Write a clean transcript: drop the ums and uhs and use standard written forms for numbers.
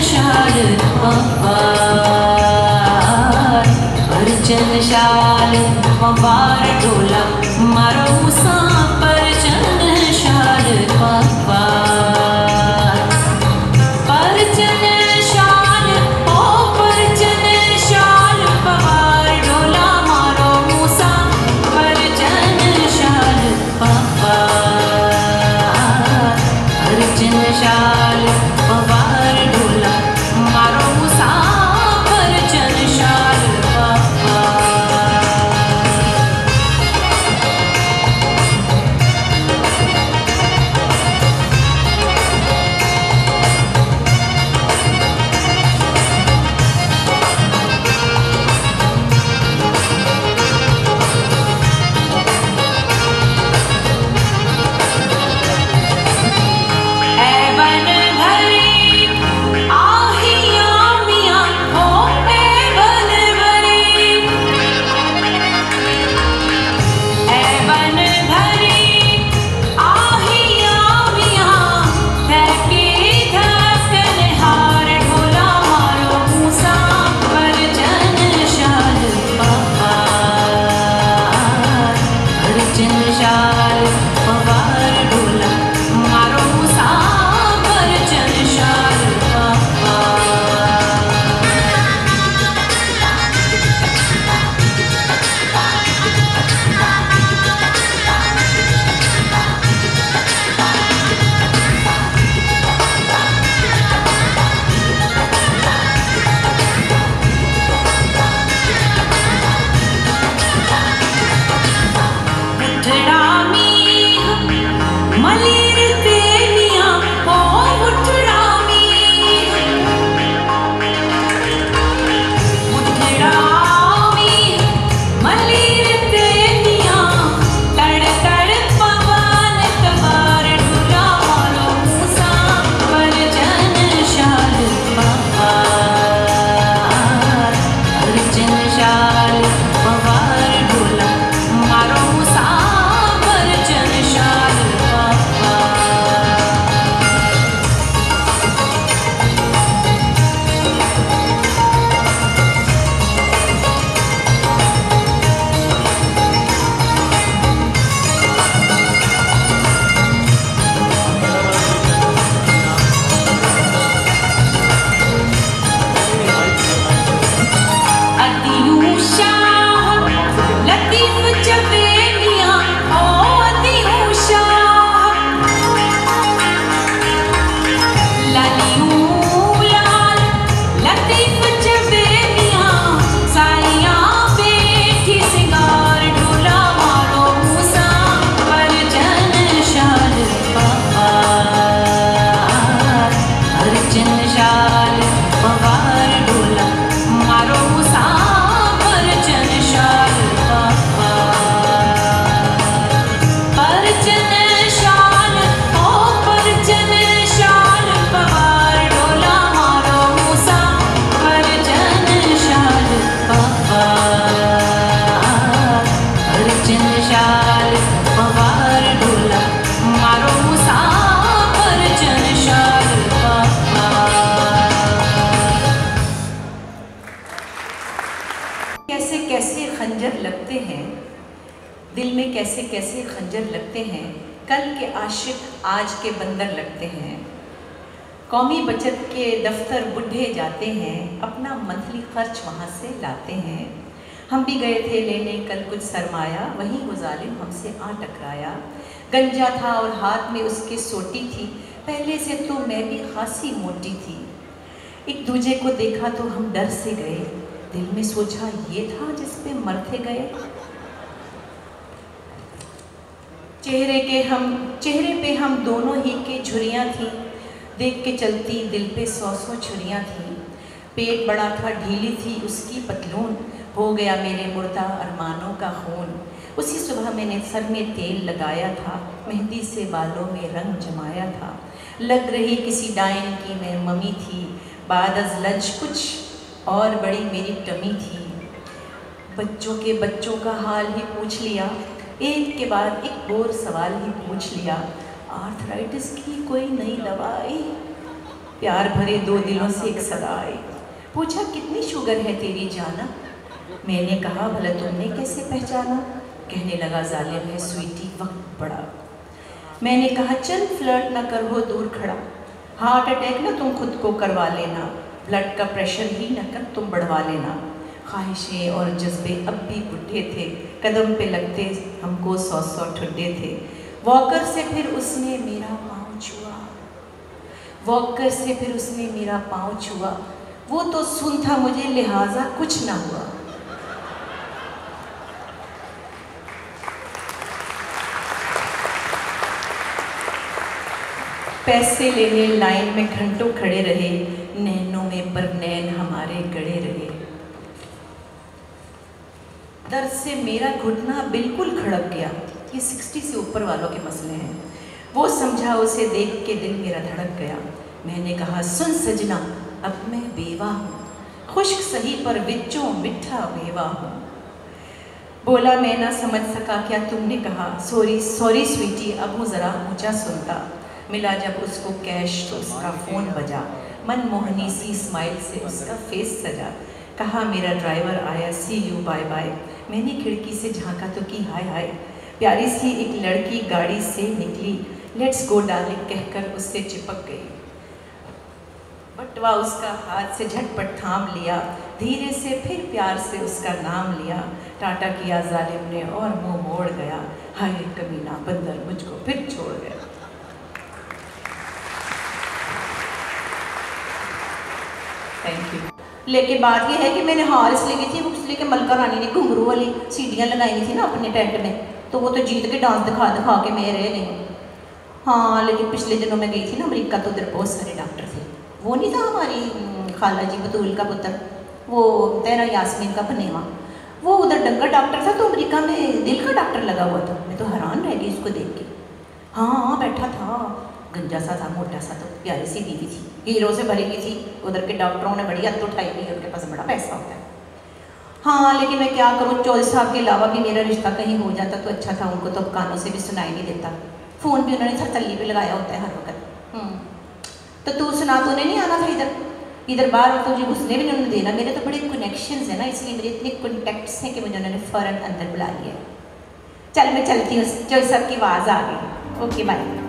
शाल पवार परचन शाल पवार ढोला मारो मुसा परचन शाल पवार परचन शाल ओ परचन शाल पवार ढोला मारो मुसा परचन शाल पवार परचन शाल पवार ढोला मारो मुसा परचन शाल कैसे कैसे खंजर लगते हैं, कल के आशिक आज के बंदर लगते हैं। कौमी बचत के दफ्तर बुढ़े जाते हैं, अपना मंथली खर्च वहाँ से लाते हैं। हम भी गए थे लेने कल कुछ सरमाया, वहीं वो जालिम हमसे आ टकराया। गंजा था और हाथ में उसके सोटी थी, पहले से तो मैं भी खासी मोटी थी। एक दूजे को देखा तो हम डर से गए, दिल में सोचा ये था जिस पे मरते गए। चेहरे पे हम दोनों ही के झुर्रियाँ थी, देख के चलती दिल पे 100 छुरियाँ थी। पेट बड़ा था ढीली थी उसकी पतलून, हो गया मेरे मुर्दा अरमानों का खून। उसी सुबह मैंने सर में तेल लगाया था, मेहंदी से बालों में रंग जमाया था। लग रही किसी डाइन की मैं मम्मी थी, बाद अज लंच कुछ और बड़ी मेरी टमी थी। बच्चों का हाल ही पूछ लिया, एक के बाद एक और सवाल ही पूछ लिया। आर्थराइटिस की कोई नई दवाई, प्यार भरे दो दिलों से एक सदा आई। पूछा कितनी शुगर है तेरी जाना? मैंने कहा भला तुमने कैसे पहचाना? कहने लगा जालिम है स्वीटी वक्त बड़ा। मैंने कहा चल फ्लर्ट ना कर, हो दूर खड़ा। हार्ट अटैक ना तुम खुद को करवा लेना, ब्लड का प्रेशर ही न कर तुम बढ़वा लेना। ख्वाहिशें और जज्बे अब भी बुढ़े थे, कदम पे लगते हमको 100 ठुड्डे थे। वॉकर से फिर उसने मेरा पाँव छुआ, वॉकर से फिर उसने मेरा पाँव छुआ। वो तो सुन था मुझे लिहाजा कुछ ना हुआ। पैसे लेने लाइन में घंटों खड़े रहे, नैनों में पर नैन हमारे गड़े रहे। दर्द से मेरा घुटना बिल्कुल खड़क गया। ये 60 से ऊपर वालों के मसले हैं। वो समझा, उसे देख के दिल मेरा धड़क गया। मैंने कहा सुन सजना, अब मैं बेवा हूँ, खुश्क सही पर विच्चों मिठा मेवा हूँ। बोला मैं ना समझ सका क्या तुमने कहा, सॉरी सॉरी स्वीटी, अब हूँ ज़रा ऊँचा सुनता। मिला जब उसको कैश तो उसका फ़ोन बजा, मनमोहनी सी स्माइल से उसका फेस सजा। कहा मेरा ड्राइवर आया, सी यू बाय बाय। मैंने खिड़की से झांका तो की हाय हाय। प्यारी सी एक लड़की गाड़ी से निकली, लेट्स गो डार्लिंग कहकर उससे चिपक गई। बटवा उसका हाथ से झटपट थाम लिया, धीरे से फिर प्यार से उसका नाम लिया। टाटा किया जालिम ने और मुंह मोड़ गया, हाय कमीना बंदर मुझको फिर छोड़ गया। Thank you. लेकिन बात यह है कि मैंने हार इसलिए की थी, वो इसलिए कि मलका रानी ने घुंघरू वाली सीढ़ियाँ लगाई हुई थी ना अपने टेंट में, तो वो तो जीत के डांस दिखा दिखा के मैं रह नहीं। हाँ लेकिन पिछले दिनों में गई थी ना अमेरिका, तो उधर बहुत सारे डॉक्टर थे। वो नहीं था हमारी खाला जी बतूल का पुत्र, वो तेरा यास्मीन का बनेवा, वो उधर डंका डॉक्टर था, तो अमेरिका में दिल का डॉक्टर लगा हुआ था। मैं तो हैरान रह गई उसको देख के। हाँ बैठा था, गंजा सा था, मोटा सा, तो प्यारी सी बीवी थी, हीरो से भरी हुई थी। उधर के डॉक्टरों ने बड़ी हद उठाई हुई है, उनके पास बड़ा पैसा होता है। हाँ लेकिन मैं क्या करूँ, चौधरी साहब के अलावा भी मेरा रिश्ता कहीं हो जाता तो अच्छा था। उनको तो अब कानों से भी सुनाई नहीं देता, फ़ोन भी उन्होंने थरथल्ली पे लगाया होता है हर वक्त। तो तू सुना, तूने नहीं आना था इधर बाहर, तो मुझे घुसने भी नहीं देना। मेरे तो बड़े कनेक्शंस हैं ना, इसलिए मेरे इतने कॉन्टैक्ट्स हैं कि मुझे उन्होंने फ़ौरन अंदर बुला लिया। चल मैं चलती हूँ, चौधरी साहब की आवाज़ आ गई। Okay bye.